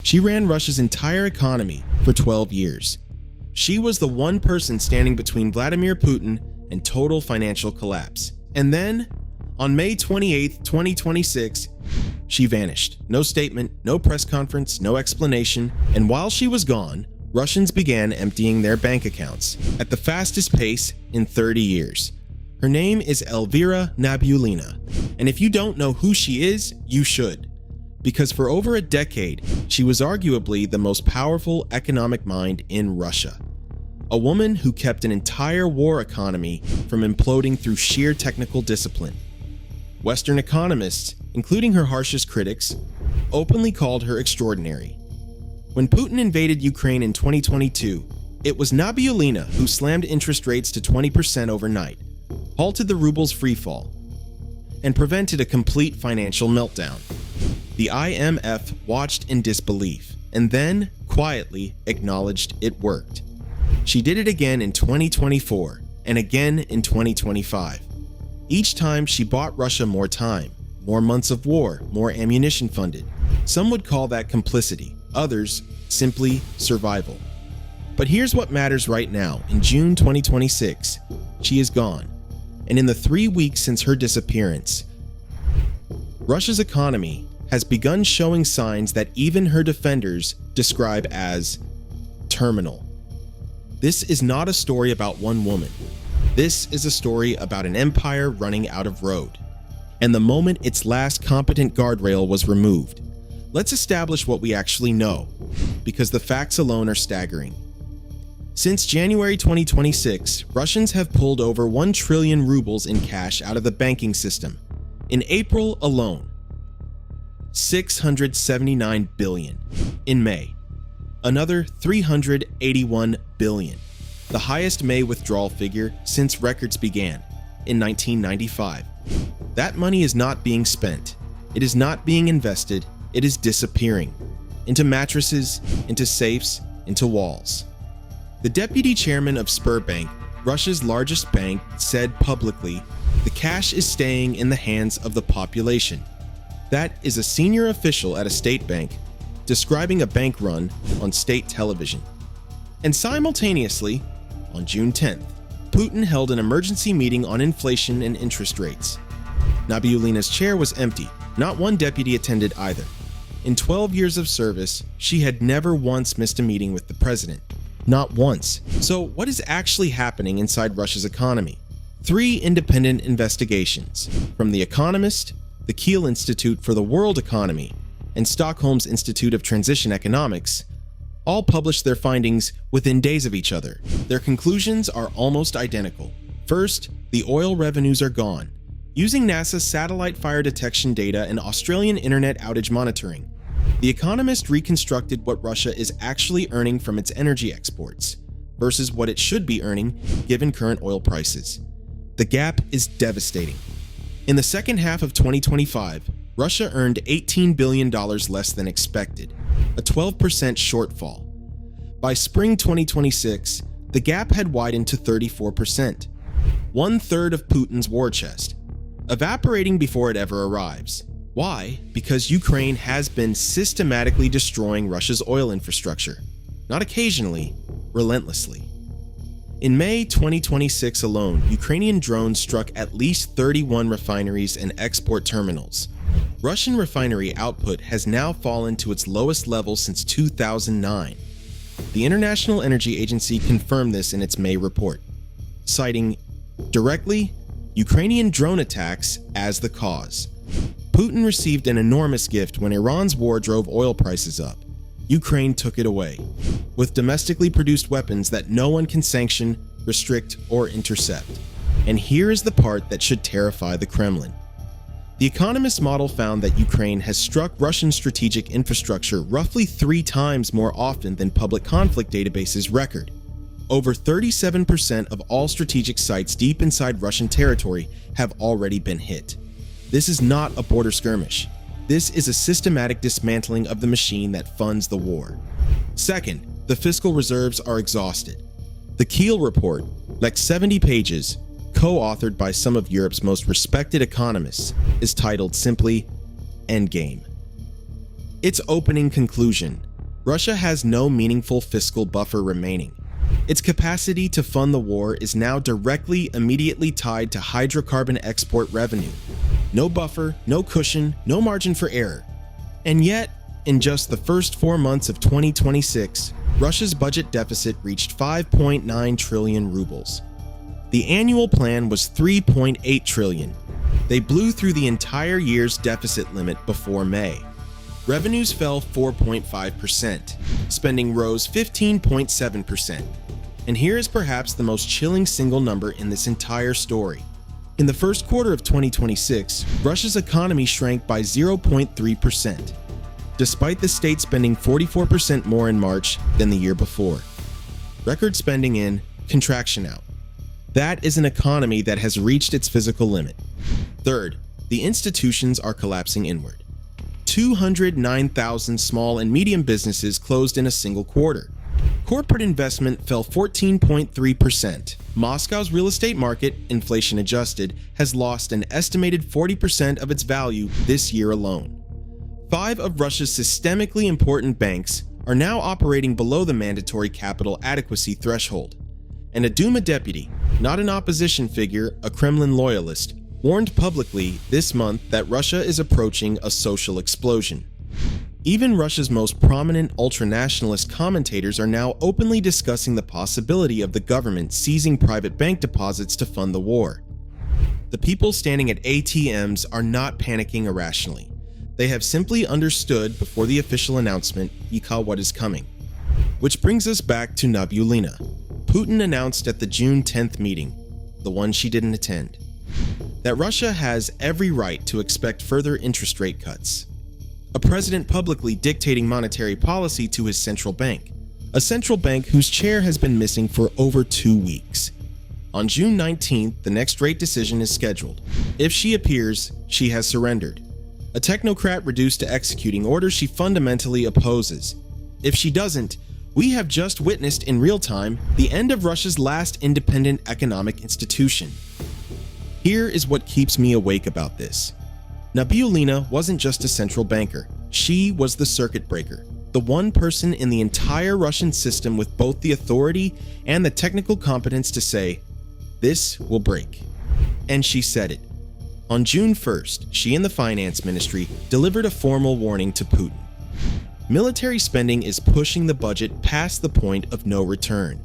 She ran Russia's entire economy for 12 years. She was the one person standing between Vladimir Putin and total financial collapse. And then, on May 28, 2026, she vanished. No statement, no press conference, no explanation. And while she was gone, Russians began emptying their bank accounts at the fastest pace in 30 years. Her name is Elvira Nabiullina. And if you don't know who she is, you should. Because for over a decade, she was arguably the most powerful economic mind in Russia. A woman who kept an entire war economy from imploding through sheer technical discipline. Western economists, including her harshest critics, openly called her extraordinary. When Putin invaded Ukraine in 2022, it was Nabiullina who slammed interest rates to 20% overnight, halted the ruble's freefall, and prevented a complete financial meltdown. The IMF watched in disbelief and then, quietly, acknowledged it worked. She did it again in 2024 and again in 2025. Each time she bought Russia more time, more months of war, more ammunition funded. Some would call that complicity, others simply survival. But here's what matters right now. In June 2026, she is gone. And in the 3 weeks since her disappearance, Russia's economy has begun showing signs that even her defenders describe as terminal. This is not a story about one woman. This is a story about an empire running out of road. And the moment its last competent guardrail was removed, let's establish what we actually know, because the facts alone are staggering. Since January 2026, Russians have pulled over 1 trillion rubles in cash out of the banking system. In April alone, 679 billion. In May, another 381 billion, the highest May withdrawal figure since records began in 1995. That money is not being spent. It is not being invested. It is disappearing into mattresses, into safes, into walls. The deputy chairman of Sberbank, Russia's largest bank, said publicly, "The cash is staying in the hands of the population." That is a senior official at a state bank describing a bank run on state television. And simultaneously, on June 10th, Putin held an emergency meeting on inflation and interest rates. Nabiullina's chair was empty. Not one deputy attended either. In 12 years of service, she had never once missed a meeting with the president. Not once. So what is actually happening inside Russia's economy? 3 independent investigations from The Economist, the Kiel Institute for the World Economy, and Stockholm's Institute of Transition Economics all published their findings within days of each other. Their conclusions are almost identical. First, the oil revenues are gone. Using NASA's satellite fire detection data and Australian internet outage monitoring, The Economist reconstructed what Russia is actually earning from its energy exports versus what it should be earning given current oil prices. The gap is devastating. In the second half of 2025, Russia earned $18 billion less than expected, a 12% shortfall. By spring 2026, the gap had widened to 34%, 1/3 of Putin's war chest, evaporating before it ever arrives. Why? Because Ukraine has been systematically destroying Russia's oil infrastructure, not occasionally, relentlessly. In May 2026 alone, Ukrainian drones struck at least 31 refineries and export terminals. Russian refinery output has now fallen to its lowest level since 2009. The International Energy Agency confirmed this in its May report, citing directly Ukrainian drone attacks as the cause. Putin received an enormous gift when Iran's war drove oil prices up. Ukraine took it away, with domestically produced weapons that no one can sanction, restrict, or intercept. And here is the part that should terrify the Kremlin. The Economist model found that Ukraine has struck Russian strategic infrastructure roughly 3 times more often than public conflict databases record. Over 37% of all strategic sites deep inside Russian territory have already been hit. This is not a border skirmish. This is a systematic dismantling of the machine that funds the war. Second, the fiscal reserves are exhausted. The Kiel report, like 70 pages, co-authored by some of Europe's most respected economists, is titled simply Endgame. Its opening conclusion, Russia has no meaningful fiscal buffer remaining. Its capacity to fund the war is now directly, immediately tied to hydrocarbon export revenue. No buffer, no cushion, no margin for error. And yet, in just the first 4 months of 2026, Russia's budget deficit reached 5.9 trillion rubles. The annual plan was 3.8 trillion. They blew through the entire year's deficit limit before May. Revenues fell 4.5%. Spending rose 15.7%. And here is perhaps the most chilling single number in this entire story. In the first quarter of 2026, Russia's economy shrank by 0.3%, despite the state spending 44% more in March than the year before. Record spending in, contraction out. That is an economy that has reached its physical limit. Third, the institutions are collapsing inward. 209,000 small and medium businesses closed in a single quarter. Corporate investment fell 14.3%. Moscow's real estate market, inflation adjusted, has lost an estimated 40% of its value this year alone. 5 of Russia's systemically important banks are now operating below the mandatory capital adequacy threshold. And a Duma deputy, not an opposition figure, a Kremlin loyalist, warned publicly this month that Russia is approaching a social explosion. Even Russia's most prominent ultranationalist commentators are now openly discussing the possibility of the government seizing private bank deposits to fund the war. The people standing at ATMs are not panicking irrationally. They have simply understood before the official announcement, what is coming. Which brings us back to Nabiullina. Putin announced at the June 10th meeting, the one she didn't attend, that Russia has every right to expect further interest rate cuts. A president publicly dictating monetary policy to his central bank, a central bank whose chair has been missing for over 2 weeks. On June 19th, the next rate decision is scheduled. If she appears, she has surrendered. A technocrat reduced to executing orders she fundamentally opposes. If she doesn't, we have just witnessed in real time the end of Russia's last independent economic institution. Here is what keeps me awake about this. Nabiullina wasn't just a central banker. She was the circuit breaker, the one person in the entire Russian system with both the authority and the technical competence to say, "This will break." And she said it. On June 1st, she and the finance ministry delivered a formal warning to Putin. Military spending is pushing the budget past the point of no return.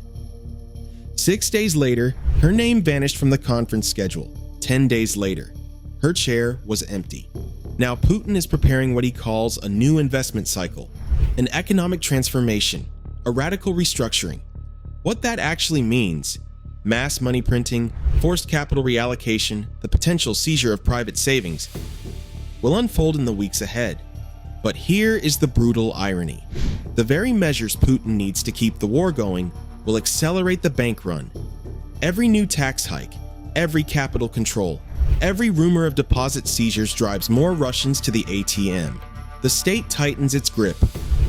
6 days later, her name vanished from the conference schedule. 10 days later, her chair was empty. Now Putin is preparing what he calls a new investment cycle, an economic transformation, a radical restructuring. What that actually means, mass money printing, forced capital reallocation, the potential seizure of private savings, will unfold in the weeks ahead. But here is the brutal irony. The very measures Putin needs to keep the war going will accelerate the bank run. Every new tax hike, every capital control, every rumor of deposit seizures drives more Russians to the ATM. The state tightens its grip,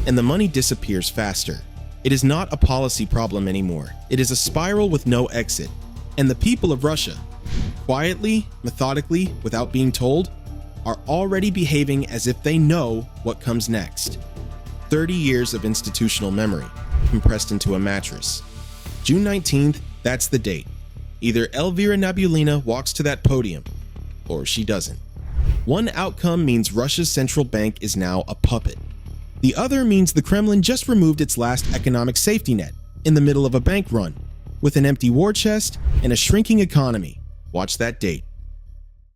and the money disappears faster. It is not a policy problem anymore. It is a spiral with no exit. And the people of Russia, quietly, methodically, without being told, are already behaving as if they know what comes next. 30 years of institutional memory, compressed into a mattress. June 19th, that's the date. Either Elvira Nabiullina walks to that podium, or she doesn't. One outcome means Russia's central bank is now a puppet. The other means the Kremlin just removed its last economic safety net in the middle of a bank run, with an empty war chest and a shrinking economy. Watch that date.